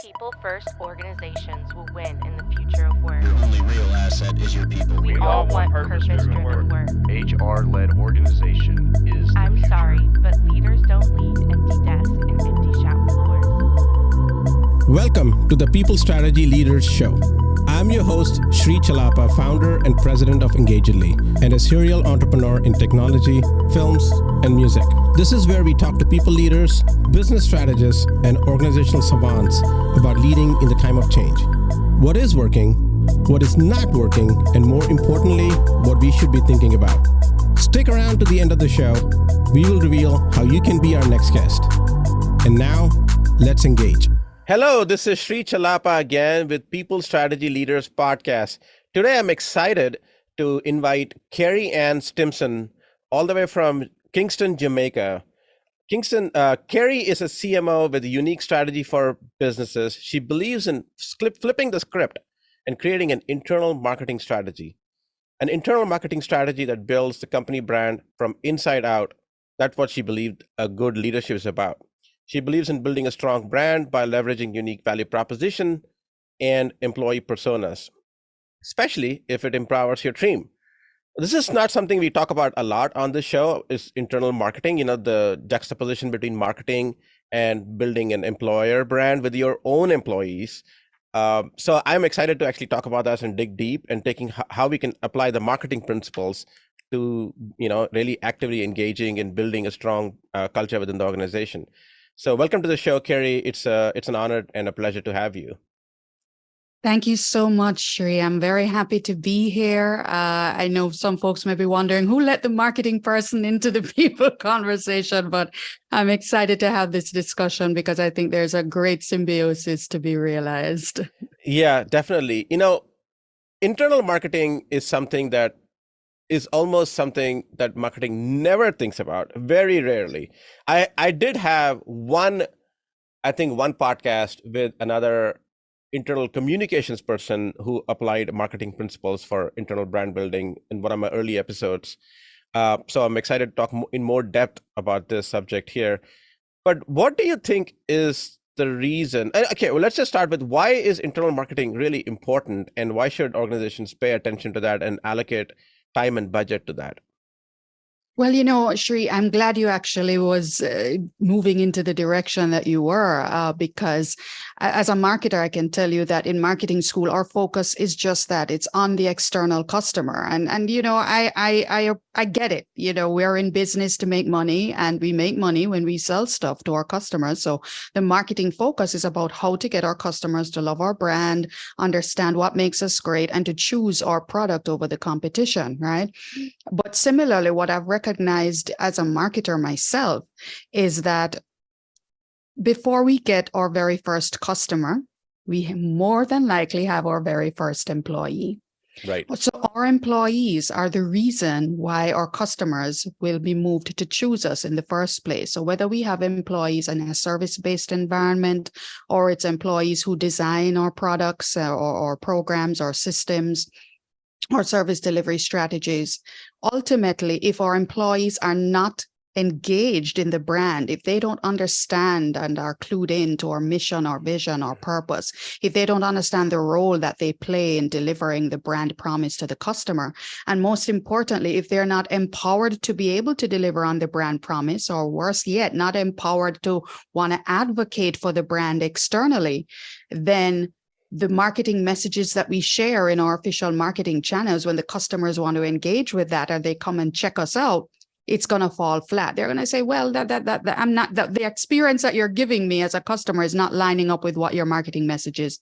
People first organizations will win in the future of work. Your only real asset is your people. We all want purpose-driven work. HR-led organization is the I'm future. sorry, but leaders don't lead empty desks and empty shop floors. Welcome to the People Strategy Leaders Show. I'm your host, Sri Chalapa, founder and president of Engagedly, and a serial entrepreneur in technology, films, and music. This is where we talk to people leaders, business strategists, and organizational savants about leading in the time of change. What is working, what is not working, and more importantly, what we should be thinking about. Stick around to the end of the show. We will reveal how you can be our next guest. And now, let's engage. Hello, this is Sri Chalapa again with People Strategy Leaders Podcast. Today, I'm excited to invite Kerry-Ann Stimpson all the way from Kingston, Jamaica. Kerry is a CMO with a unique strategy for businesses. She believes in flipping the script and creating an internal marketing strategy. An internal marketing strategy that builds the company brand from inside out. That's what she believed a good leadership is about. She believes in building a strong brand by leveraging unique value proposition and employee personas, especially if it empowers your team. This is not something we talk about a lot on this show, is internal marketing, the juxtaposition between marketing and building an employer brand with your own employees. So I'm excited to actually talk about that and dig deep and taking how we can apply the marketing principles to, really actively engaging and building a strong culture within the organization. So welcome to the show, Kerry. It's an honor and a pleasure to have you. Thank you so much, Shri. I'm very happy to be here. I know some folks may be wondering who let the marketing person into the people conversation, but I'm excited to have this discussion because I think there's a great symbiosis to be realized. Yeah, definitely. Internal marketing is something that is almost something that marketing never thinks about, very rarely. I did have one podcast with another internal communications person who applied marketing principles for internal brand building in one of my early episodes. So I'm excited to talk in more depth about this subject here. But what do you think is the reason? Okay, well, let's just start with why is internal marketing really important and why should organizations pay attention to that and allocate time and budget to that? Well, Shri, I'm glad you actually was moving into the direction that you were, because as a marketer, I can tell you that in marketing school, our focus is just that it's on the external customer. And I get it. We're in business to make money, and we make money when we sell stuff to our customers. So the marketing focus is about how to get our customers to love our brand, understand what makes us great, and to choose our product over the competition, right? But similarly, what I've recognized as a marketer myself is that before we get our very first customer, we more than likely have our very first employee. Right. So our employees are the reason why our customers will be moved to choose us in the first place. So whether we have employees in a service-based environment, or it's employees who design our products or programs or systems, or service delivery strategies. Ultimately, if our employees are not engaged in the brand, if they don't understand and are clued in to our mission, our vision, our purpose, if they don't understand the role that they play in delivering the brand promise to the customer, and most importantly, if they're not empowered to be able to deliver on the brand promise, or worse yet, not empowered to want to advocate for the brand externally, then the marketing messages that we share in our official marketing channels, when the customers want to engage with that or they come and check us out, it's going to fall flat. They're going to say, well, the experience that you're giving me as a customer is not lining up with what your marketing messages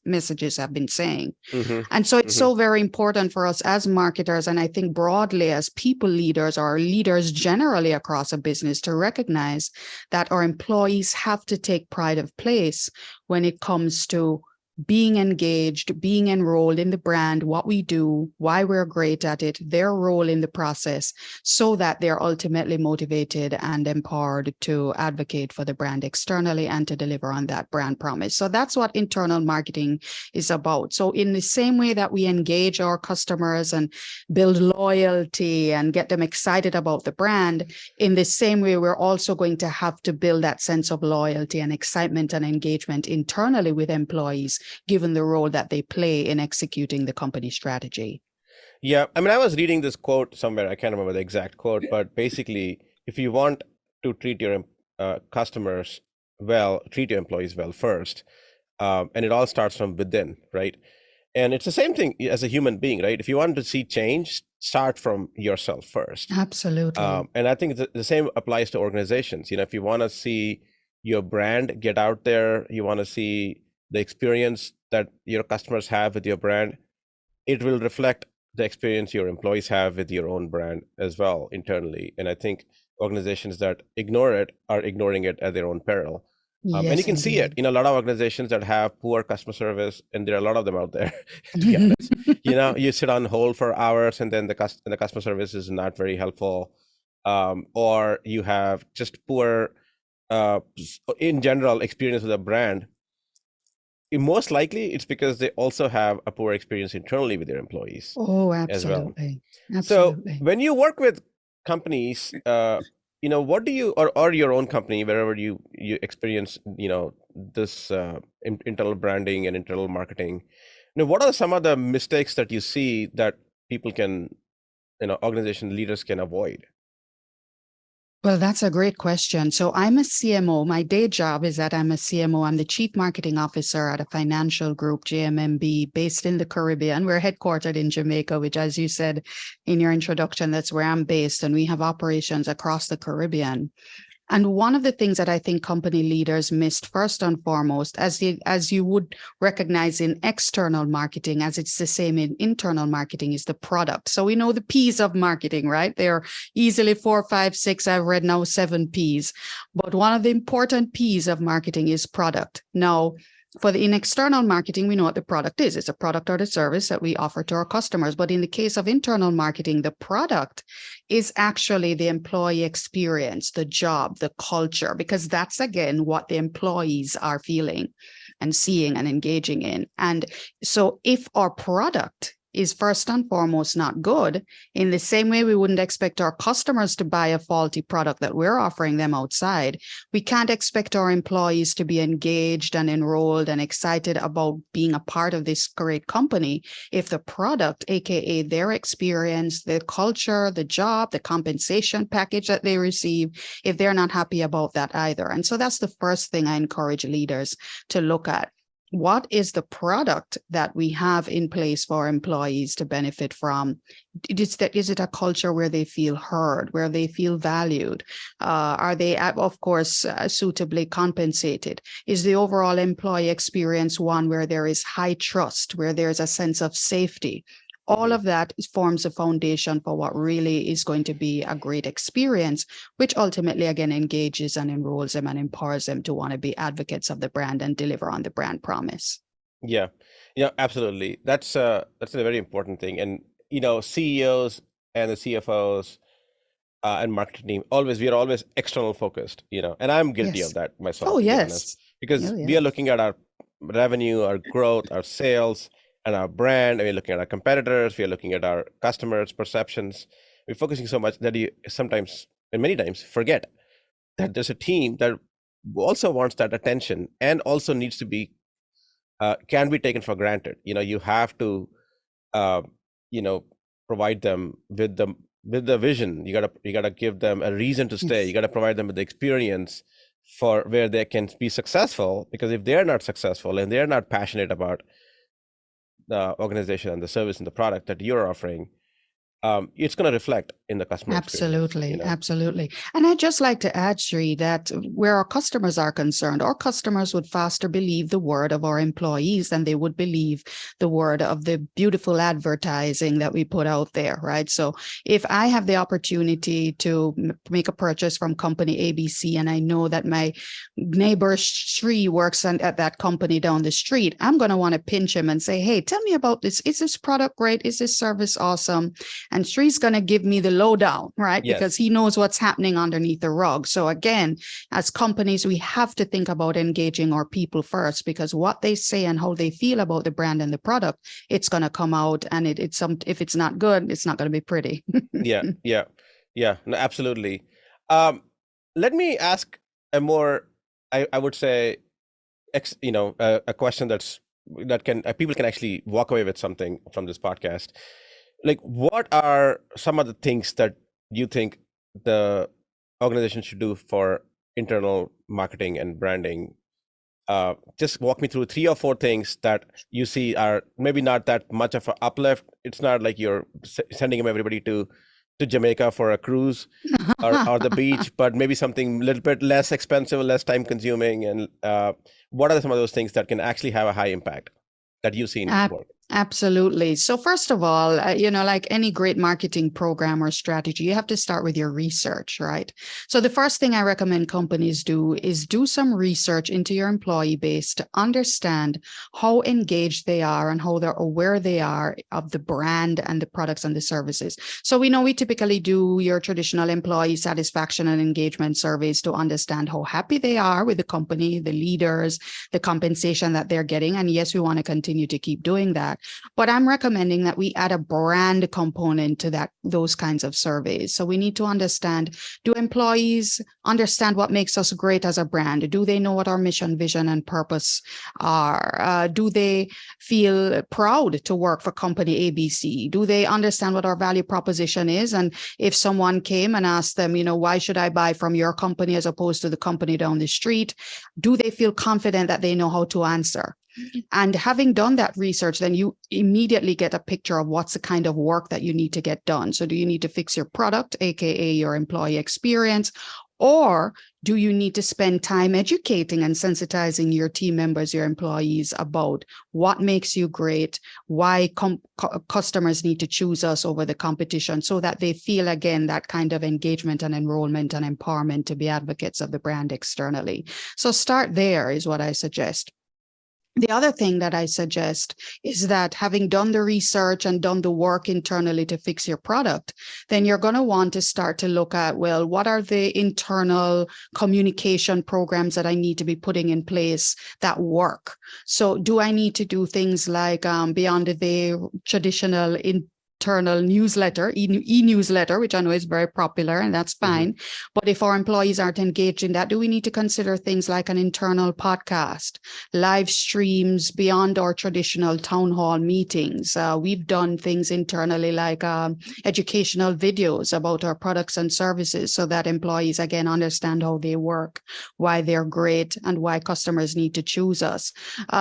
have been saying. Mm-hmm. And so it's so very important for us as marketers, and I think broadly as people leaders or leaders generally across a business, to recognize that our employees have to take pride of place when it comes to being engaged, being enrolled in the brand, what we do, why we're great at it, their role in the process, so that they're ultimately motivated and empowered to advocate for the brand externally and to deliver on that brand promise. So that's what internal marketing is about. So in the same way that we engage our customers and build loyalty and get them excited about the brand, in the same way, we're also going to have to build that sense of loyalty and excitement and engagement internally with employees, given the role that they play in executing the company strategy. Yeah, I mean, I was reading this quote somewhere. I can't remember the exact quote, but basically, if you want to treat your customers well, treat your employees well first, and it all starts from within, right? And it's the same thing as a human being, right? If you want to see change, start from yourself first. Absolutely. And I think the same applies to organizations. You know, if you want to see your brand get out there, you want to see the experience that your customers have with your brand, it will reflect the experience your employees have with your own brand as well internally. And I think organizations that ignore it are ignoring it at their own peril. And you can see it in a lot of organizations that have poor customer service, and there are a lot of them out there, to be honest. You know, you sit on hold for hours and then the customer service is not very helpful. Or you have just poor, in general, experience with a brand. Most likely it's because they also have a poor experience internally with their employees. Oh, absolutely. As well. Absolutely. So when you work with companies, you know, what do you, or your own company, wherever you experience, you know, this internal branding and internal marketing, you know, what are some of the mistakes that you see that people can, you know, organization leaders can avoid? Well, that's a great question. So I'm a CMO. My day job is that I'm a CMO. I'm the Chief Marketing Officer at a financial group, JMMB, based in the Caribbean. We're headquartered in Jamaica, which, as you said in your introduction, that's where I'm based. And we have operations across the Caribbean. And one of the things that I think company leaders missed first and foremost, as you would recognize in external marketing, as it's the same in internal marketing, is the product. So we know the P's of marketing, right? They're easily 4, 5, 6, I've read now 7 P's. But one of the important P's of marketing is product. Now, in external marketing, we know what the product is. It's a product or the service that we offer to our customers. But in the case of internal marketing, the product is actually the employee experience, the job, the culture, because that's, again, what the employees are feeling and seeing and engaging in. And so if our product is first and foremost not good, in the same way we wouldn't expect our customers to buy a faulty product that we're offering them outside, we can't expect our employees to be engaged and enrolled and excited about being a part of this great company if the product, aka their experience, the culture, the job, the compensation package that they receive, if they're not happy about that either. And so that's the first thing I encourage leaders to look at. What is the product that we have in place for employees to benefit from? Is it a culture where they feel heard, where they feel valued? Are they, of course, suitably compensated? Is the overall employee experience one where there is high trust, where there's a sense of safety? All of that forms a foundation for what really is going to be a great experience, which ultimately, again, engages and enrolls them and empowers them to want to be advocates of the brand and deliver on the brand promise. Yeah, absolutely. That's a very important thing. And, you know, CEOs and the CFOs and marketing team, we are always external focused, you know, and I'm guilty of that myself. Oh, to be yes. honest, because we are looking at our revenue, our growth, our sales, and our brand, and we're looking at our competitors, we're looking at our customers' perceptions. We're focusing so much that you sometimes, and many times, forget that there's a team that also wants that attention and also needs to be, can be taken for granted. You know, you have to, you know, provide them with the vision. You gotta give them a reason to stay. You gotta provide them with the experience for where they can be successful, because if they're not successful and they're not passionate about the organization and the service and the product that you're offering, it's going to reflect in the customer Absolutely, experience. absolutely. And I'd just like to add, Sri, that where our customers are concerned, our customers would faster believe the word of our employees than they would believe the word of the beautiful advertising that we put out there, right? So if I have the opportunity to make a purchase from company ABC, and I know that my neighbor Sri works at that company down the street, I'm going to want to pinch him and say, hey, tell me about this. Is this product great? Is this service awesome? And Sri's going to give me the lowdown, right? Yes. Because he knows what's happening underneath the rug. So again, as companies, we have to think about engaging our people first, because what they say and how they feel about the brand and the product, it's going to come out. And if it's not good, it's not going to be pretty. Yeah. No, absolutely. Let me ask a more, I would say, a question that people can actually walk away with something from this podcast. Like, what are some of the things that you think the organization should do for internal marketing and branding? Just walk me through 3 or 4 things that you see are maybe not that much of an uplift. It's not like you're sending everybody to Jamaica for a cruise or the beach, but maybe something a little bit less expensive, less time consuming. And what are some of those things that can actually have a high impact that you've seen work? Absolutely. So first of all, like any great marketing program or strategy, you have to start with your research, right? So the first thing I recommend companies do is do some research into your employee base to understand how engaged they are and how they're aware they are of the brand and the products and the services. So we know we typically do your traditional employee satisfaction and engagement surveys to understand how happy they are with the company, the leaders, the compensation that they're getting. And yes, we want to continue to keep doing that. But I'm recommending that we add a brand component to those kinds of surveys. So we need to understand, do employees understand what makes us great as a brand? Do they know what our mission, vision, and purpose are? Do they feel proud to work for company ABC? Do they understand what our value proposition is? And if someone came and asked them, why should I buy from your company as opposed to the company down the street? Do they feel confident that they know how to answer? And having done that research, then you immediately get a picture of what's the kind of work that you need to get done. So do you need to fix your product, aka your employee experience, or do you need to spend time educating and sensitizing your team members, your employees, about what makes you great, why customers need to choose us over the competition, so that they feel, again, that kind of engagement and enrollment and empowerment to be advocates of the brand externally. So start there is what I suggest. The other thing that I suggest is that having done the research and done the work internally to fix your product, then you're going to want to start to look at, well, what are the internal communication programs that I need to be putting in place that work? So do I need to do things like beyond the traditional internal newsletter, e-newsletter, which I know is very popular, and that's fine. Mm-hmm. But if our employees aren't engaged in that, do we need to consider things like an internal podcast, live streams beyond our traditional town hall meetings? We've done things internally like educational videos about our products and services, so that employees, again, understand how they work, why they're great, and why customers need to choose us.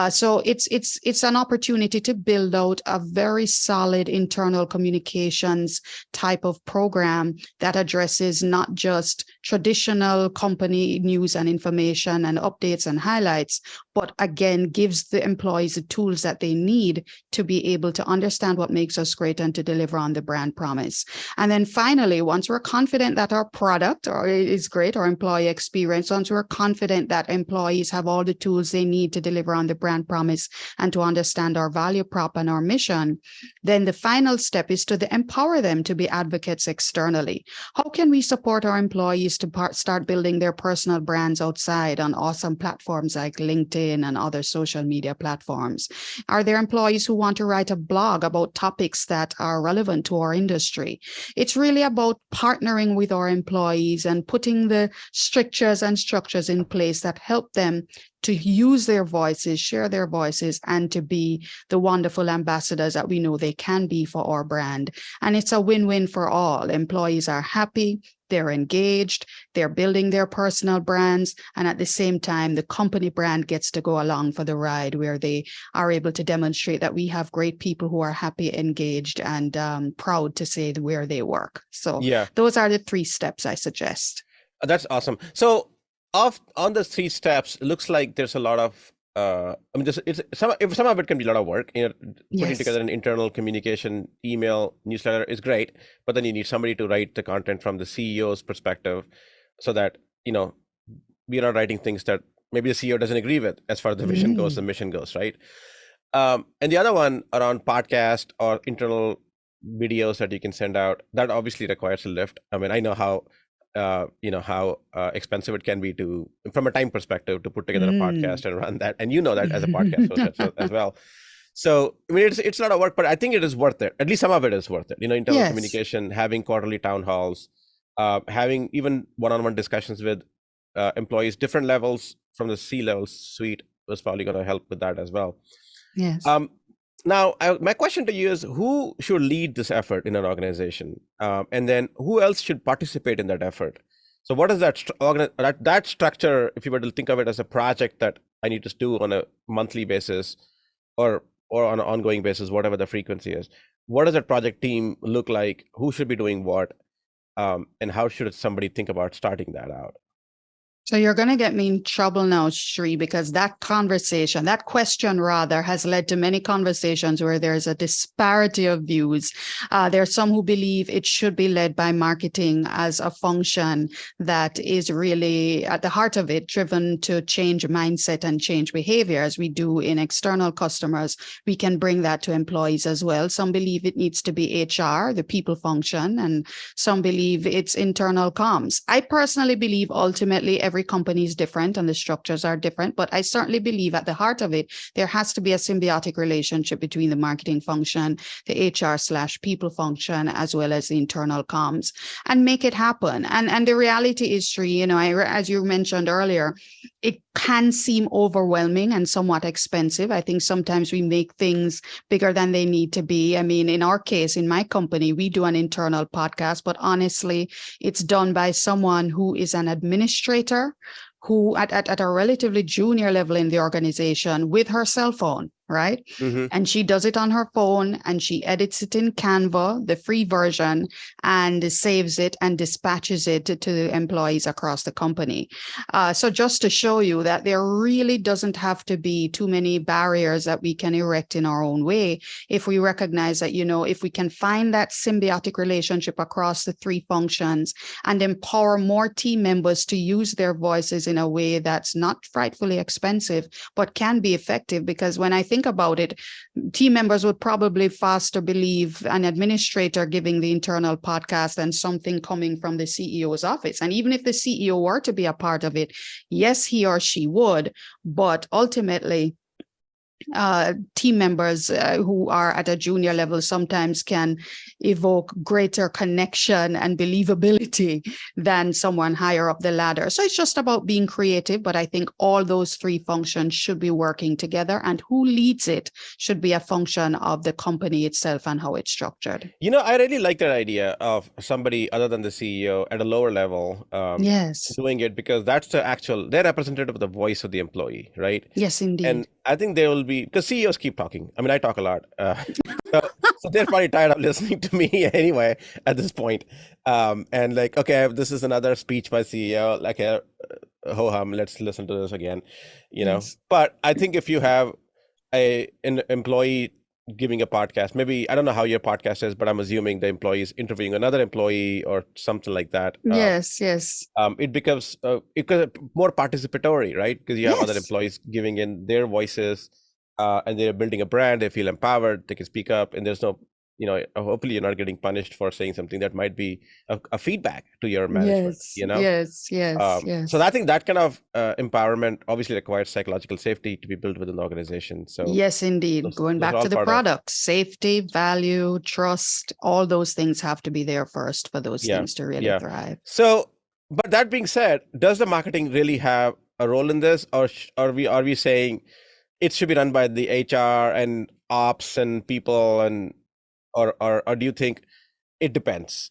So it's an opportunity to build out a very solid internal communications type of program that addresses not just traditional company news and information and updates and highlights, but again, gives the employees the tools that they need to be able to understand what makes us great and to deliver on the brand promise. And then finally, once we're confident that our product is great, our employee experience, once we're confident that employees have all the tools they need to deliver on the brand promise and to understand our value prop and our mission, then the final step is to empower them to be advocates externally. How can we support our employees to start building their personal brands outside on awesome platforms like LinkedIn and other social media platforms? Are there employees who want to write a blog about topics that are relevant to our industry? It's really about partnering with our employees and putting the strictures and structures in place that help them to use their voices, share their voices, and to be the wonderful ambassadors that we know they can be for our brand. And it's a win-win for all. Employees are happy, they're engaged, they're building their personal brands, and at the same time, the company brand gets to go along for the ride, where they are able to demonstrate that we have great people who are happy, engaged, and proud to say where they work. So those are the 3 steps I suggest. That's awesome. So on the 3 steps, it looks like there's a lot of some of it can be a lot of work. Putting together an internal communication email newsletter is great, but then you need somebody to write the content from the CEO's perspective, so that we're not writing things that maybe the CEO doesn't agree with as far as the vision goes, the mission goes, right? And the other one around podcast or internal videos that you can send out, that obviously requires a lift. I mean, I know how expensive it can be from a time perspective to put together a podcast and run that, and that as a podcast host as well. So I mean, it's a lot of work, but I think it is worth it. At least some of it is worth it. Internal communication, having quarterly town halls, having even one-on-one discussions with employees, different levels from the C-level suite was probably going to help with that as well. Yes. Now, my question to you is, who should lead this effort in an organization? And then who else should participate in that effort? So what is that structure, if you were to think of it as a project that I need to do on a monthly basis or on an ongoing basis, whatever the frequency is, what does that project team look like? Who should be doing what? And how should somebody think about starting that out? So you're going to get me in trouble now, Shri, because that question rather, has led to many conversations where there's a disparity of views. There are some who believe it should be led by marketing as a function that is really at the heart of it, driven to change mindset and change behavior, as we do in external customers. We can bring that to employees as well. Some believe it needs to be HR, the people function, and some believe it's internal comms. I personally believe ultimately every company is different and the structures are different, but I certainly believe at the heart of it, there has to be a symbiotic relationship between the marketing function, the HR/people function, as well as the internal comms, and make it happen. And the reality is, Sri, as you mentioned earlier, it can seem overwhelming and somewhat expensive. I think sometimes we make things bigger than they need to be. I mean, in our case, in my company, we do an internal podcast, but honestly, it's done by someone who is an administrator who at a relatively junior level in the organization with her cell phone, right? Mm-hmm. And she does it on her phone and she edits it in Canva, the free version, and saves it and dispatches it to the employees across the company. So just to show you that there really doesn't have to be too many barriers that we can erect in our own way if we recognize that, if we can find that symbiotic relationship across the 3 functions and empower more team members to use their voices in a way that's not frightfully expensive, but can be effective. Because when I think about it, team members would probably faster believe an administrator giving the internal podcast than something coming from the CEO's office. And even if the CEO were to be a part of it, yes, he or she would, but ultimately, team members who are at a junior level sometimes can evoke greater connection and believability than someone higher up the ladder. So it's just about being creative, but I think all those 3 functions should be working together, and who leads it should be a function of the company itself and how it's structured. I really like that idea of somebody other than the CEO at a lower level doing it, because that's they're representative of the voice of the employee, right? Yes, indeed. And I think there will be, because CEOs keep talking. I mean, I talk a lot. So they're probably tired of listening to me anyway at this point. And like, okay, this is another speech by CEO, like ho-hum, let's listen to this again, Yes. But I think if you have an employee giving a podcast, maybe, I don't know how your podcast is, but I'm assuming the employee is interviewing another employee or something like that. Yes. It becomes more participatory, right? Because you have other employees giving in their voices, and they're building a brand. They feel empowered. They can speak up, and there's no, hopefully you're not getting punished for saying something that might be a feedback to your management. Yes. So I think that kind of empowerment obviously requires psychological safety to be built within the organization. So yes, indeed. Going back to the product, safety, value, trust, all those things have to be there first for those things to really thrive. So, but that being said, does the marketing really have a role in this, or are we saying it should be done by the HR and ops and people, and or do you think it depends?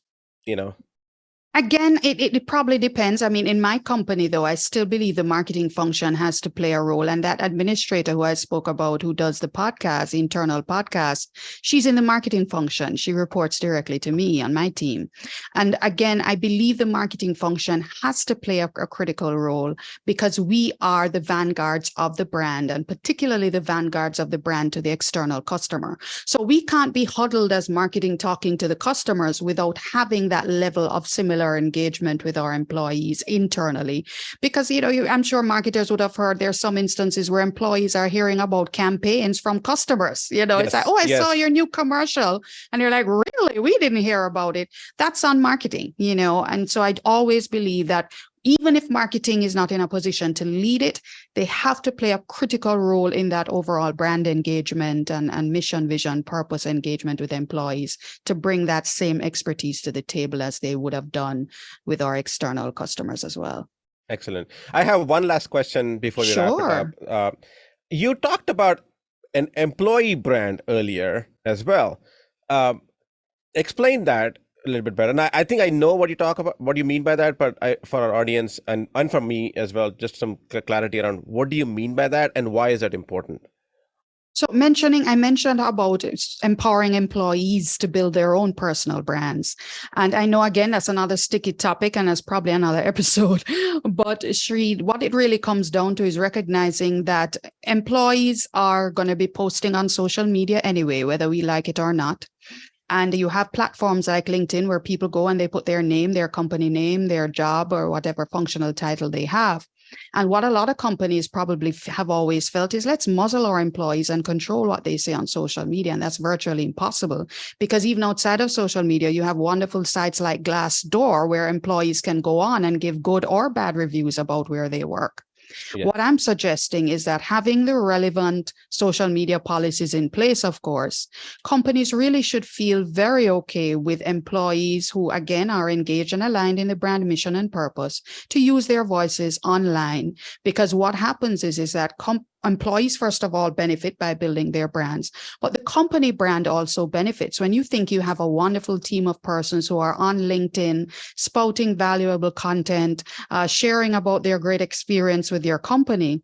Again, it probably depends. I mean, in my company, though, I still believe the marketing function has to play a role. And that administrator who I spoke about, who does the podcast, internal podcast, she's in the marketing function. She reports directly to me on my team. And again, I believe the marketing function has to play a critical role because we are the vanguards of the brand, and particularly the vanguards of the brand to the external customer. So we can't be huddled as marketing talking to the customers without having that level of similar engagement with our employees internally, because I'm sure marketers would have heard there's some instances where employees are hearing about campaigns from customers. It's like, oh, I saw your new commercial, and you're like, really? We didn't hear about it. That's on marketing, and so I'd always believe that even if marketing is not in a position to lead it, they have to play a critical role in that overall brand engagement and mission, vision, purpose engagement with employees to bring that same expertise to the table as they would have done with our external customers as well. Excellent. I have one last question before we wrap it up. You talked about an employee brand earlier as well. Explain that a little bit better. And I think I know what you mean by that, but for our audience and for me as well, just some clarity around what do you mean by that and why is that important? So I mentioned about empowering employees to build their own personal brands. And I know, again, that's another sticky topic and that's probably another episode. But Shri, what it really comes down to is recognizing that employees are going to be posting on social media anyway, whether we like it or not. And you have platforms like LinkedIn where people go and they put their name, their company name, their job, or whatever functional title they have. And what a lot of companies probably have always felt is let's muzzle our employees and control what they say on social media. And that's virtually impossible because even outside of social media, you have wonderful sites like Glassdoor where employees can go on and give good or bad reviews about where they work. Yeah. What I'm suggesting is that having the relevant social media policies in place, of course, companies really should feel very okay with employees who, again, are engaged and aligned in the brand mission and purpose to use their voices online. Because what happens is that employees, first of all, benefit by building their brands, but the company brand also benefits. When you think you have a wonderful team of persons who are on LinkedIn, spouting valuable content, sharing about their great experience with your company,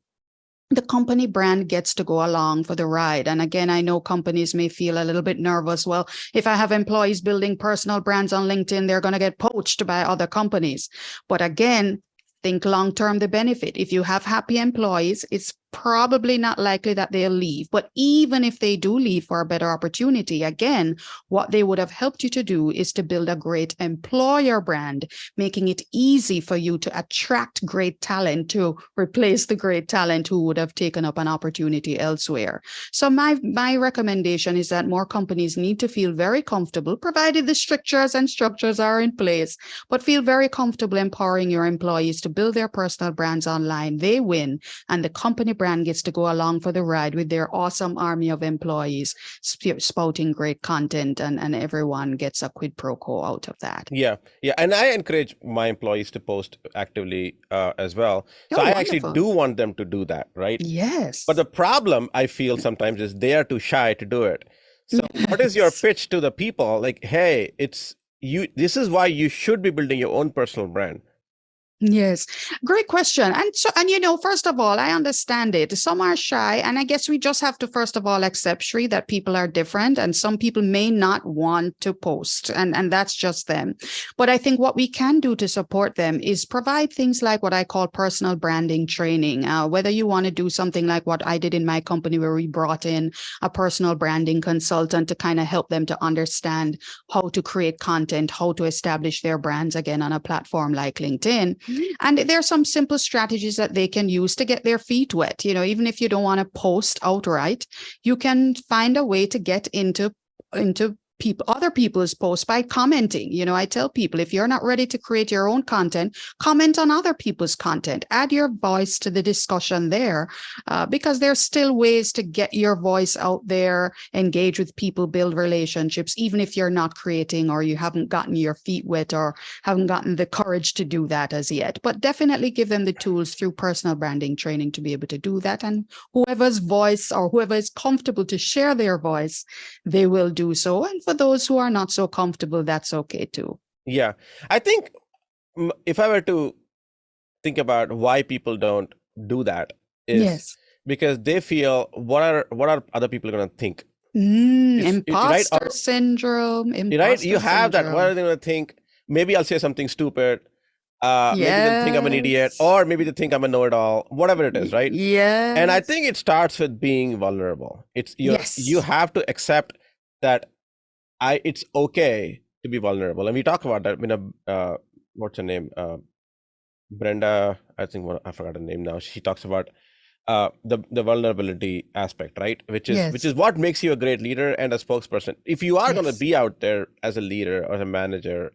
the company brand gets to go along for the ride. And again, I know companies may feel a little bit nervous. Well, if I have employees building personal brands on LinkedIn, they're going to get poached by other companies. But again, think long-term the benefit. If you have happy employees, it's probably not likely that they'll leave. But even if they do leave for a better opportunity, again, what they would have helped you to do is to build a great employer brand, making it easy for you to attract great talent to replace the great talent who would have taken up an opportunity elsewhere. So my recommendation is that more companies need to feel very comfortable, provided the structures are in place, but feel very comfortable empowering your employees to build their personal brands online. They win, and the company brand gets to go along for the ride with their awesome army of employees spouting great content, and everyone gets a quid pro quo out of that. Yeah. And I encourage my employees to post actively as well. So I actually do want them to do that, right? Yes. But the problem I feel sometimes is they are too shy to do it. So what is your pitch to the people? Like, hey, it's you. This is why you should be building your own personal brand. Yes, great question. And first of all, I understand it. Some are shy, and I guess we just have to first of all accept, Shri, that people are different, and some people may not want to post, and that's just them. But I think what we can do to support them is provide things like what I call personal branding training. Whether you want to do something like what I did in my company, where we brought in a personal branding consultant to kind of help them to understand how to create content, how to establish their brands again on a platform like LinkedIn. And there are some simple strategies that they can use to get their feet wet. Even if you don't want to post outright, you can find a way to get into other people's posts by commenting. I tell people, if you're not ready to create your own content, comment on other people's content, add your voice to the discussion there, because there's still ways to get your voice out there, engage with people, build relationships, even if you're not creating or you haven't gotten your feet wet or haven't gotten the courage to do that as yet. But definitely give them the tools through personal branding training to be able to do that. And whoever's voice or whoever is comfortable to share their voice, they will do so. And for those who are not so comfortable, that's okay too. Yeah. I think if I were to think about why people don't do that is because they feel, what are other people going to think? Imposter syndrome. Right? You have that. What are they going to think? Maybe I'll say something stupid. Maybe they'll think I'm an idiot, or maybe they think I'm a know-it-all, whatever it is, right? Yeah. And I think it starts with being vulnerable. You have to accept that it's okay to be vulnerable. And we talk about that. What's her name? Brenda, I forgot her name now. She talks about the vulnerability aspect, right? Which is what makes you a great leader and a spokesperson. If you are going to be out there as a leader or a manager,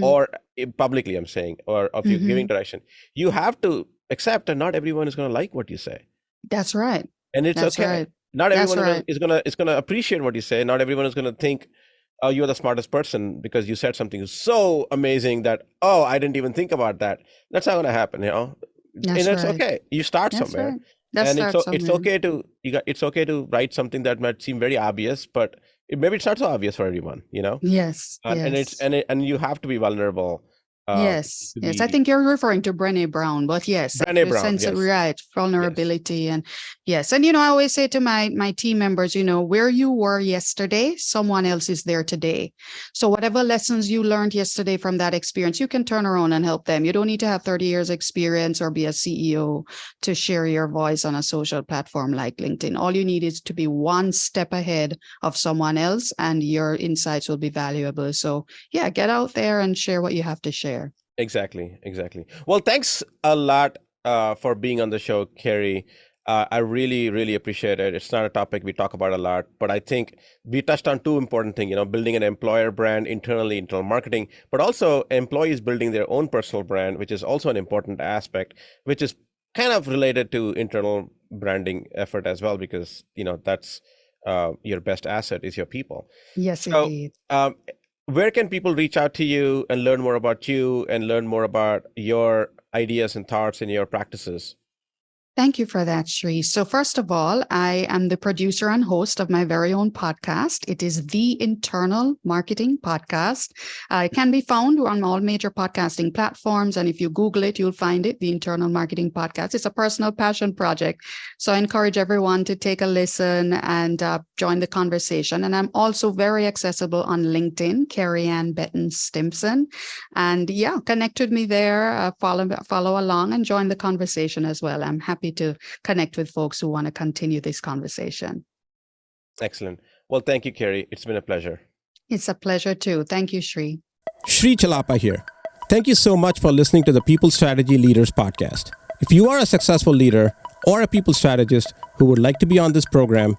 or publicly, I'm saying, or if you're giving direction, you have to accept that not everyone is going to like what you say. That's right. And it's okay. Right. Not everyone is going to appreciate what you say. Not everyone is going to think, oh, you're the smartest person because you said something so amazing that, oh, I didn't even think about that. That's not going to happen, And it's okay. You start somewhere. Right. It's okay to write something that might seem very obvious, but maybe it's not so obvious for everyone, Yes. And you have to be vulnerable. Yes. I think you're referring to Brené Brown, but yes, right, vulnerability, and yes, and I always say to my team members, where you were yesterday, someone else is there today. So whatever lessons you learned yesterday from that experience, you can turn around and help them. You don't need to have 30 years experience or be a CEO to share your voice on a social platform like LinkedIn. All you need is to be one step ahead of someone else, and your insights will be valuable. So yeah, get out there and share what you have to share. Exactly. Well, thanks a lot for being on the show, Kerry. I really, really appreciate it. It's not a topic we talk about a lot, but I think we touched on two important things, building an employer brand internally, internal marketing, but also employees building their own personal brand, which is also an important aspect, which is kind of related to internal branding effort as well, because, that's your best asset is your people. Yes, indeed. Where can people reach out to you and learn more about you and learn more about your ideas and thoughts and your practices? Thank you for that, Sri. So first of all, I am the producer and host of my very own podcast. It is the Internal Marketing Podcast. It can be found on all major podcasting platforms. And if you Google it, you'll find it, the Internal Marketing Podcast. It's a personal passion project. So I encourage everyone to take a listen and join the conversation. And I'm also very accessible on LinkedIn, Kerry-Ann Stimpson. And connect with me there, follow along and join the conversation as well. I'm happy to connect with folks who want to continue this conversation. Excellent. Well, thank you, Kerry. It's been a pleasure. It's a pleasure too. Thank you, Sri. Sri Chalapa here. Thank you so much for listening to the People Strategy Leaders podcast. If you are a successful leader or a people strategist who would like to be on this program,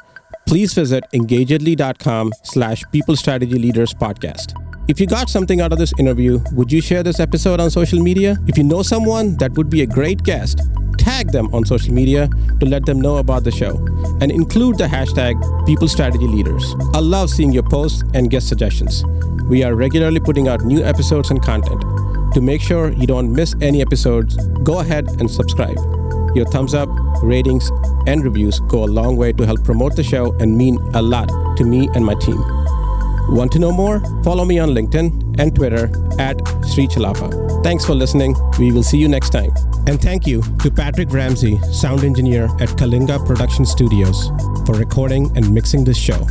please visit engagedly.com/People Strategy Leaders podcast. If you got something out of this interview, would you share this episode on social media? If you know someone that would be a great guest, tag them on social media to let them know about the show and include the hashtag People Strategy Leaders. I love seeing your posts and guest suggestions. We are regularly putting out new episodes and content. To make sure you don't miss any episodes, go ahead and subscribe. Your thumbs up, ratings, and reviews go a long way to help promote the show and mean a lot to me and my team. Want to know more? Follow me on LinkedIn and Twitter @Sri Chalapa. Thanks for listening. We will see you next time. And thank you to Patrick Ramsey, sound engineer at Kalinga Production Studios, for recording and mixing this show.